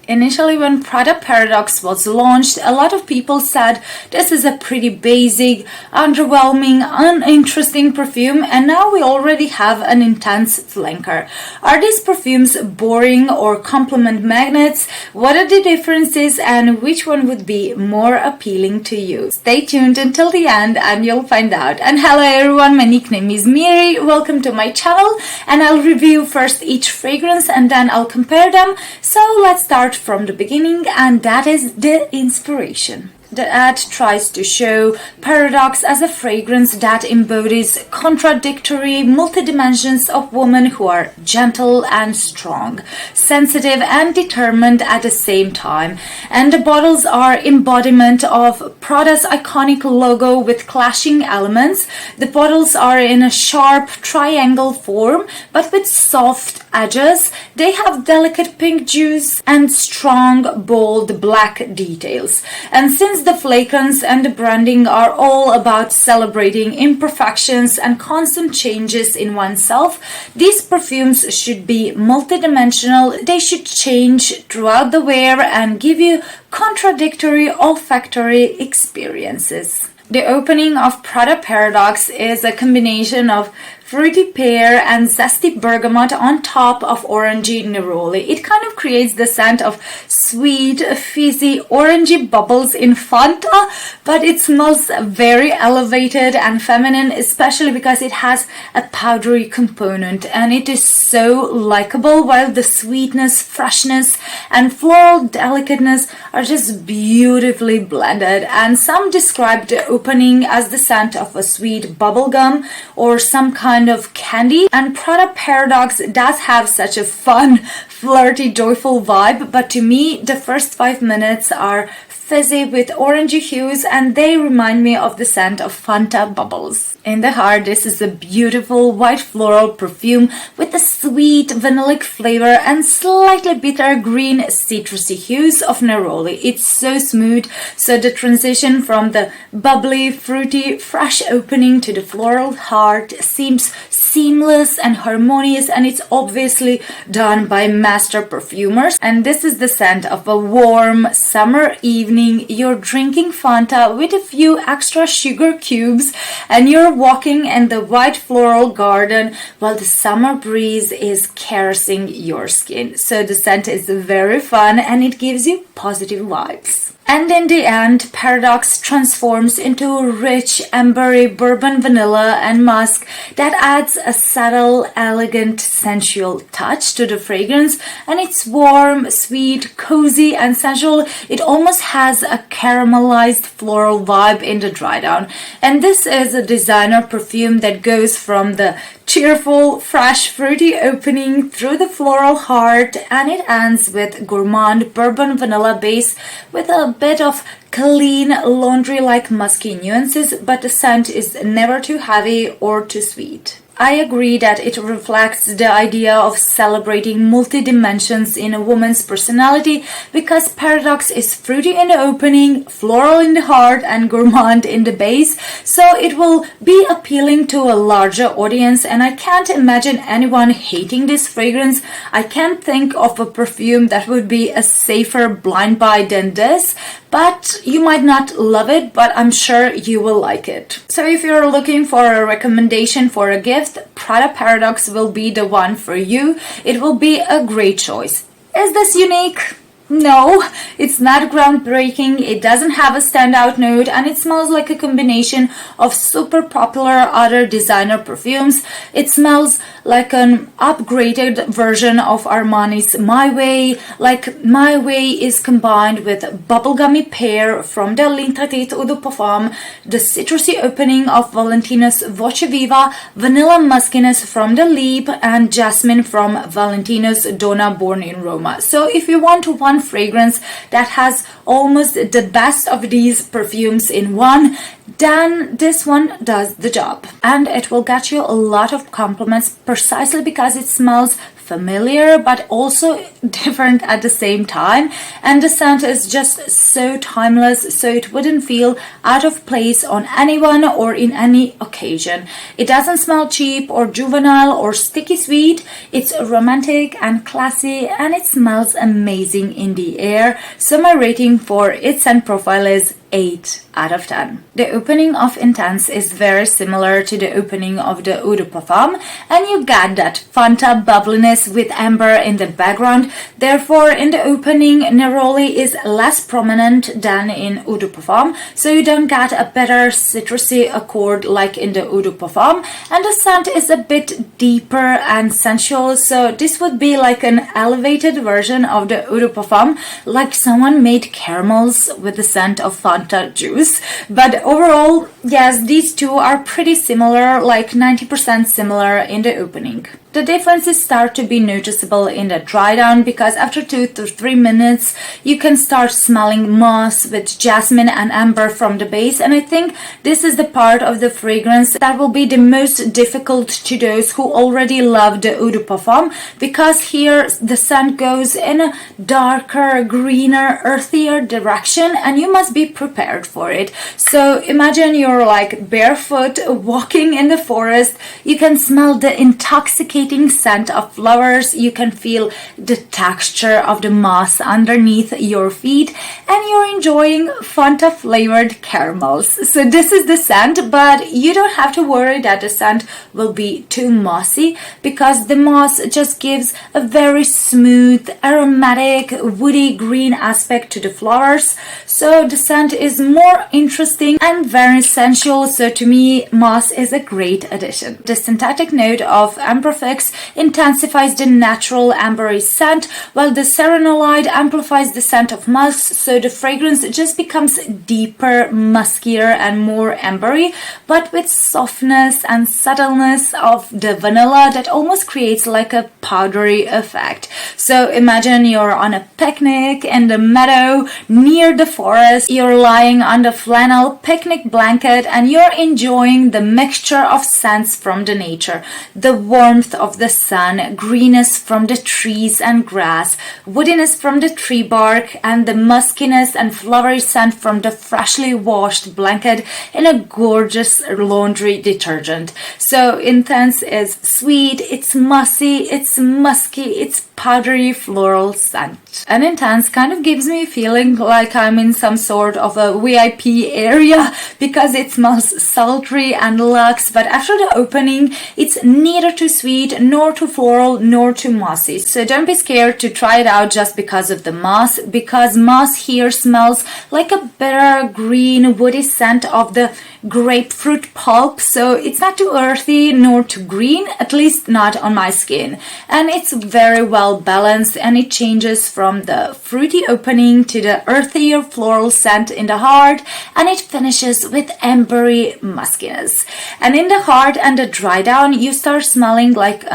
Initially, when Prada Paradoxe was launched, a lot of people said this is a pretty basic, underwhelming, uninteresting perfume, and now we already have an intense flanker. Are these perfumes boring or compliment magnets? What are the differences and which one would be more appealing to you? Stay tuned until the end and you'll find out. And hello everyone, my nickname is Miri. Welcome to my channel, and I'll review first each fragrance and then I'll compare them. So let's start from the beginning, and that is the inspiration. The ad tries to show Paradoxe as a fragrance that embodies contradictory multi-dimensions of women who are gentle and strong, sensitive and determined at the same time. And the bottles are embodiment of Prada's iconic logo with clashing elements. The bottles are in a sharp triangle form but with soft edges. They have delicate pink juice and strong, bold black details. And since the flakons and the branding are all about celebrating imperfections and constant changes in oneself, these perfumes should be multidimensional. They should change throughout the wear and give you contradictory olfactory experiences. The opening of Prada Paradoxe is a combination of fruity pear and zesty bergamot on top of orangey neroli. It kind of creates the scent of sweet, fizzy, orangey bubbles in Fanta, but it smells very elevated and feminine, especially because it has a powdery component, and it is so likable, while the sweetness, freshness, and floral delicateness are just beautifully blended. And some describe the opening as the scent of a sweet bubblegum or some kind of candy, and Prada Paradoxe does have such a fun, flirty, joyful vibe, but to me the first 5 minutes are fizzy with orangey hues, and they remind me of the scent of Fanta bubbles. In the heart, this is a beautiful white floral perfume with a sweet vanillic flavor and slightly bitter green citrusy hues of neroli. It's so smooth, so the transition from the bubbly, fruity, fresh opening to the floral heart seems seamless and harmonious, and it's obviously done by master perfumers. And this is the scent of a warm summer evening. You're drinking Fanta with a few extra sugar cubes, and you're walking in the white floral garden while the summer breeze is caressing your skin. So the scent is very fun and it gives you positive vibes. And in the end, Paradoxe transforms into a rich, ambery bourbon vanilla and musk that adds a subtle, elegant, sensual touch to the fragrance. And it's warm, sweet, cozy, and sensual. It almost has a caramelized floral vibe in the dry down. And this is a designer perfume that goes from the cheerful, fresh, fruity opening through the floral heart, and it ends with gourmand bourbon vanilla base with a bit of clean, laundry-like musky nuances, but the scent is never too heavy or too sweet. I agree that it reflects the idea of celebrating multi-dimensions in a woman's personality, because Paradoxe is fruity in the opening, floral in the heart, and gourmand in the base, so it will be appealing to a larger audience, and I can't imagine anyone hating this fragrance. I can't think of a perfume that would be a safer blind buy than this, but you might not love it, but I'm sure you will like it. So if you're looking for a recommendation for a gift, Prada Paradoxe will be the one for you. It will be a great choice. Is this unique? No, it's not groundbreaking, it doesn't have a standout note, and it smells like a combination of super popular other designer perfumes. It smells like an upgraded version of Armani's My Way, like My Way is combined with bubblegummy pear from the L'Interdit Eau de Parfum, the citrusy opening of Valentino's Voce Viva, vanilla muskiness from the Leap, and jasmine from Valentino's Donna Born in Roma. So if you want one fragrance that has almost the best of these perfumes in one, then this one does the job, and it will get you a lot of compliments precisely because it smells familiar but also different at the same time, and the scent is just so timeless, so it wouldn't feel out of place on anyone or in any occasion. It doesn't smell cheap or juvenile or sticky sweet. It's romantic and classy, and it smells amazing in the air. So my rating for its scent profile is 8 out of 10. The opening of Intense is very similar to the opening of the Eau de Parfum, and you get that Fanta bubbliness with amber in the background. Therefore, in the opening, neroli is less prominent than in Eau de Parfum, so you don't get a better citrusy accord like in the Eau de Parfum, and the scent is a bit deeper and sensual, so this would be like an elevated version of the Eau de Parfum, like someone made caramels with the scent of Fanta juice. But overall, yes, these two are pretty similar, like 90% similar in the opening. The differences start to be noticeable in the dry down, because after 2 to 3 minutes you can start smelling moss with jasmine and amber from the base, and I think this is the part of the fragrance that will be the most difficult to those who already love the Eau de Parfum, because here the scent goes in a darker, greener, earthier direction, and you must be prepared for it. So imagine you're like barefoot walking in the forest. You can smell the intoxicating scent of flowers, you can feel the texture of the moss underneath your feet, and you're enjoying Fanta flavored caramels. So this is the scent, but you don't have to worry that the scent will be too mossy, because the moss just gives a very smooth, aromatic, woody green aspect to the flowers. So the scent is more interesting and very sensual, so to me moss is a great addition. The synthetic note of Amberfix intensifies the natural ambery scent, while the serenolide amplifies the scent of musk, so the fragrance just becomes deeper, muskier and more ambery, but with softness and subtleness of the vanilla that almost creates like a powdery effect. So imagine you're on a picnic in the meadow near the forest, you're lying on the flannel picnic blanket and you're enjoying the mixture of scents from the nature, the warmth of the sun, greenness from the trees and grass, woodiness from the tree bark, and the muskiness and flowery scent from the freshly washed blanket in a gorgeous laundry detergent. So Intense is sweet, it's mossy, it's musky, it's powdery floral scent. And Intense kind of gives me a feeling like I'm in some sort of a VIP area, because it smells sultry and luxe, but after the opening it's neither too sweet nor too floral nor too mossy. So don't be scared to try it out just because of the moss, because moss here smells like a bitter green woody scent of the grapefruit pulp, so it's not too earthy nor too green, at least not on my skin, and it's very well balanced, and it changes from the fruity opening to the earthier floral scent in the heart, and it finishes with ambery muskiness. And in the heart and the dry down you start smelling like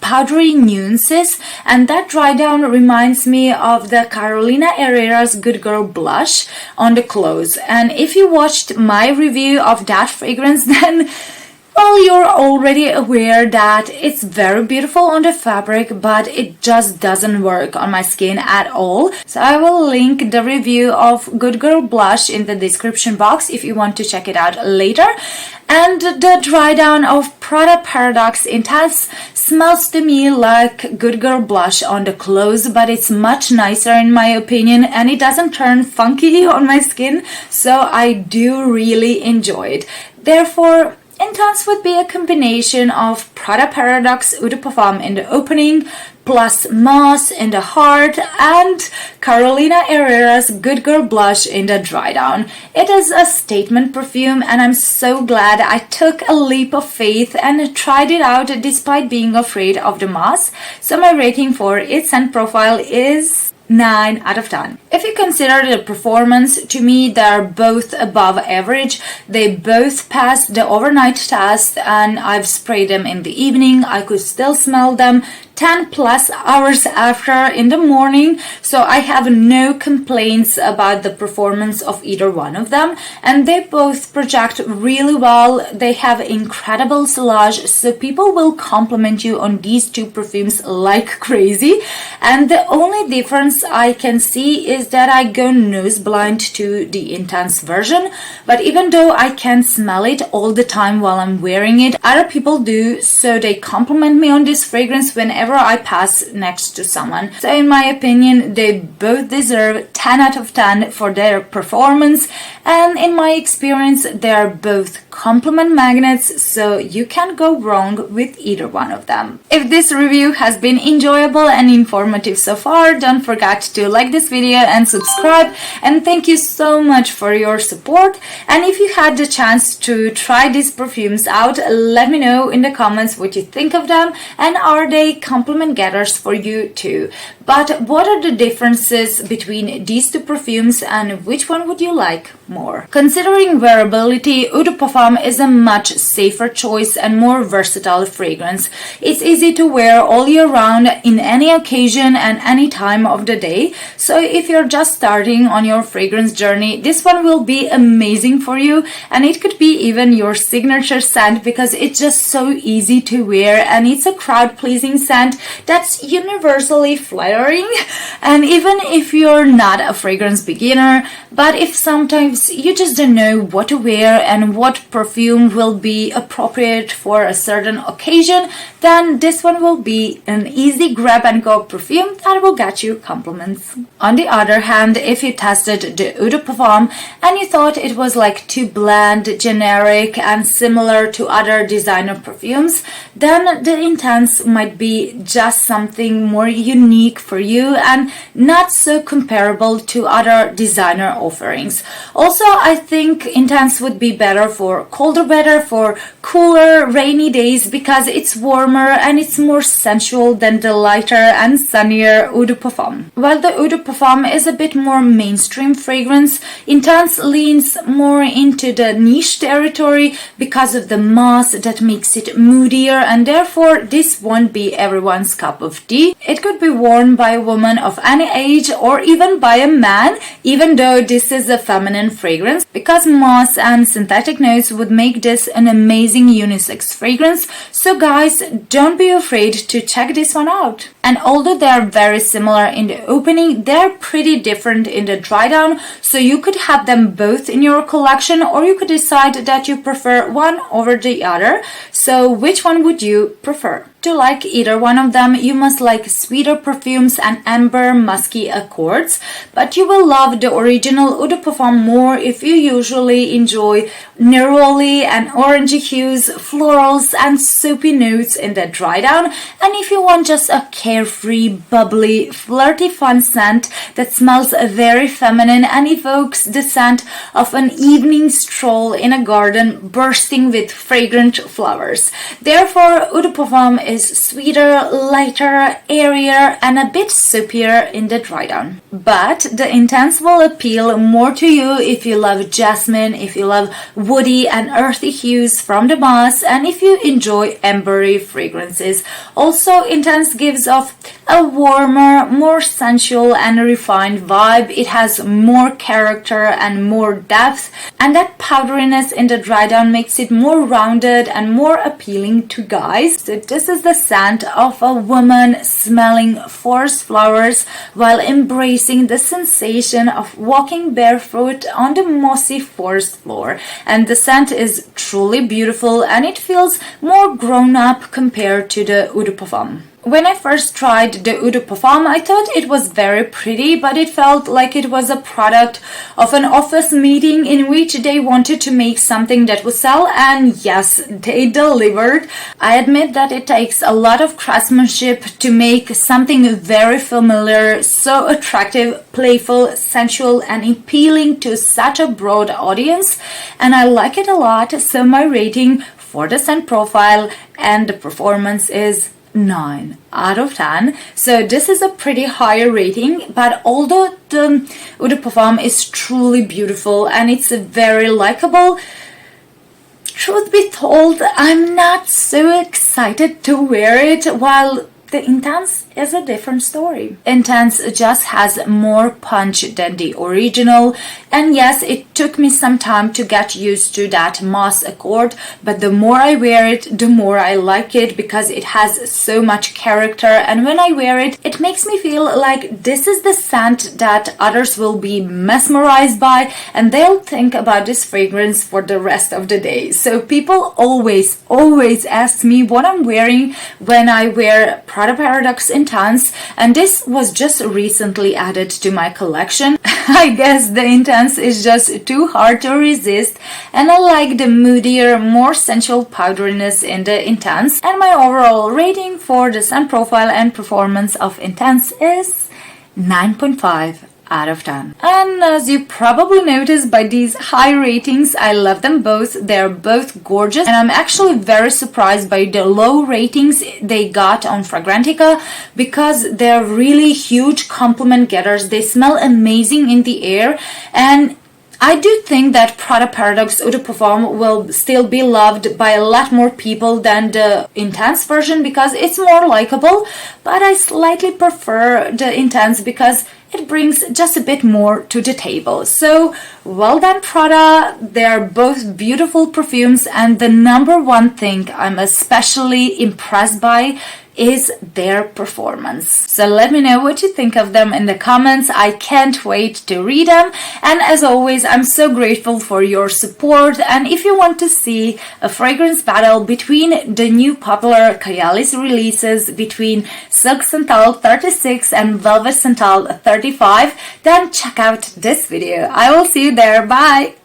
powdery nuances, and that dry down reminds me of the Carolina Herrera's Good Girl blush on the clothes. And if you watched my review of that fragrance, then well, you're already aware that it's very beautiful on the fabric, but it just doesn't work on my skin at all. So I will link the review of Good Girl blush in the description box if you want to check it out later. And the dry down of Prada Paradoxe Intense smells to me like Good Girl blush on the clothes, but it's much nicer in my opinion, and it doesn't turn funky on my skin, so I do really enjoy it. Therefore, Intense would be a combination of Prada Paradoxe Eau de Parfum in the opening, plus Moss in the heart, and Carolina Herrera's Good Girl blush in the dry down. It is a statement perfume, and I'm so glad I took a leap of faith and tried it out despite being afraid of the moss. So my rating for its scent profile is 9 out of 10. If you consider the performance, to me they're both above average. They both passed the overnight test, and I've sprayed them in the evening. I could still smell them 10 plus hours after in the morning, so I have no complaints about the performance of either one of them, and they both project really well. They have incredible sillage, so people will compliment you on these two perfumes like crazy. And the only difference I can see is that I go nose blind to the Intense version, but even though I can smell it all the time while I'm wearing it, other people do, so they compliment me on this fragrance whenever I pass next to someone. So in my opinion, they both deserve 10 out of 10 for their performance, and in my experience they are both compliment magnets, so you can't go wrong with either one of them. If this review has been enjoyable and informative so far, don't forget to like this video and subscribe, and thank you so much for your support. And if you had the chance to try these perfumes out, let me know in the comments what you think of them, and are they compliment getters for you too. But what are the differences between these two perfumes, and which one would you like more? Considering wearability, Eau de Parfum is a much safer choice and more versatile fragrance. It's easy to wear all year round in any occasion and any time of the day. So if you're just starting on your fragrance journey, this one will be amazing for you, and it could be even your signature scent because it's just so easy to wear, and it's a crowd-pleasing scent that's universally flattering. And even if you're not a fragrance beginner, but if sometimes you just don't know what to wear and what perfume will be appropriate for a certain occasion, then this one will be an easy grab and go perfume that will get you compliments. On the other hand, if you tested the Eau de Parfum and you thought it was like too bland, generic and similar to other designer perfumes, then the Intense might be just something more unique for you and not so comparable to other designer offerings. Also, I think Intense would be better for colder weather, for cooler, rainy days, because it's warmer and it's more sensual than the lighter and sunnier Eau de Parfum. While the Eau de Parfum is a bit more mainstream fragrance, Intense leans more into the niche territory because of the moss that makes it moodier, and therefore this won't be everyone's cup of tea. It could be worn by a woman of any age or even by a man, even though this is a feminine fragrance, because moss and synthetic notes would make this an amazing unisex fragrance. So guys, don't be afraid to check this one out. And although they are very similar in the opening, they're pretty different in the dry down, so you could have them both in your collection, or you could decide that you prefer one over the other. So which one would you prefer? To like either one of them, you must like sweeter perfumes and amber musky accords, but you will love the original Eau de Parfum more if you usually enjoy neroli and orangey hues, florals and soapy notes in the dry down, and if you want just a carefree, bubbly, flirty fun scent that smells very feminine and evokes the scent of an evening stroll in a garden bursting with fragrant flowers. Therefore, Eau de Parfum is sweeter, lighter, airier, and a bit soapier in the dry down. But the Intense will appeal more to you if you love jasmine, if you love woody and earthy hues from the moss, and if you enjoy ambery fragrances. Also, Intense gives off a warmer, more sensual and refined vibe. It has more character and more depth, and that powderiness in the dry down makes it more rounded and more appealing to guys. So this is the scent of a woman smelling forest flowers while embracing the sensation of walking barefoot on the mossy forest floor. And the scent is truly beautiful, and it feels more grown up compared to the Eau de Parfum. When I first tried the Eau de Parfum, I thought it was very pretty, but it felt like it was a product of an office meeting in which they wanted to make something that would sell, and yes, they delivered. I admit that it takes a lot of craftsmanship to make something very familiar, so attractive, playful, sensual, and appealing to such a broad audience, and I like it a lot, so my rating for the scent profile and the performance is 9 out of 10. So this is a pretty high rating, but although the Eau de Parfum is truly beautiful and it's very likable, truth be told, I'm not so excited to wear it, while the Intense is a different story. Intense just has more punch than the original, and yes, it took me some time to get used to that moss accord, but the more I wear it, the more I like it because it has so much character, and when I wear it, it makes me feel like this is the scent that others will be mesmerized by, and they'll think about this fragrance for the rest of the day. So people always ask me what I'm wearing when I wear Prada Paradoxe Intense, and this was just recently added to my collection. I guess the Intense is just too hard to resist, and I like the moodier, more sensual powderiness in the Intense, and my overall rating for the scent profile and performance of Intense is 9.5 out of 10. And as you probably noticed by these high ratings, I love them both. They're both gorgeous, and I'm actually very surprised by the low ratings they got on Fragrantica because they're really huge compliment getters. They smell amazing in the air, and I do think that Prada Paradoxe Eau de Parfum will still be loved by a lot more people than the Intense version because it's more likable, but I slightly prefer the Intense because it brings just a bit more to the table. So, well done, Prada. They're both beautiful perfumes, and the number one thing I'm especially impressed by is their performance. So let me know what you think of them in the comments. I can't wait to read them. And as always, I'm so grateful for your support. And if you want to see a fragrance battle between the new popular Kayali's releases between Silk Santal 36 and Velvet Santal 35, then check out this video. I will see you there. Bye!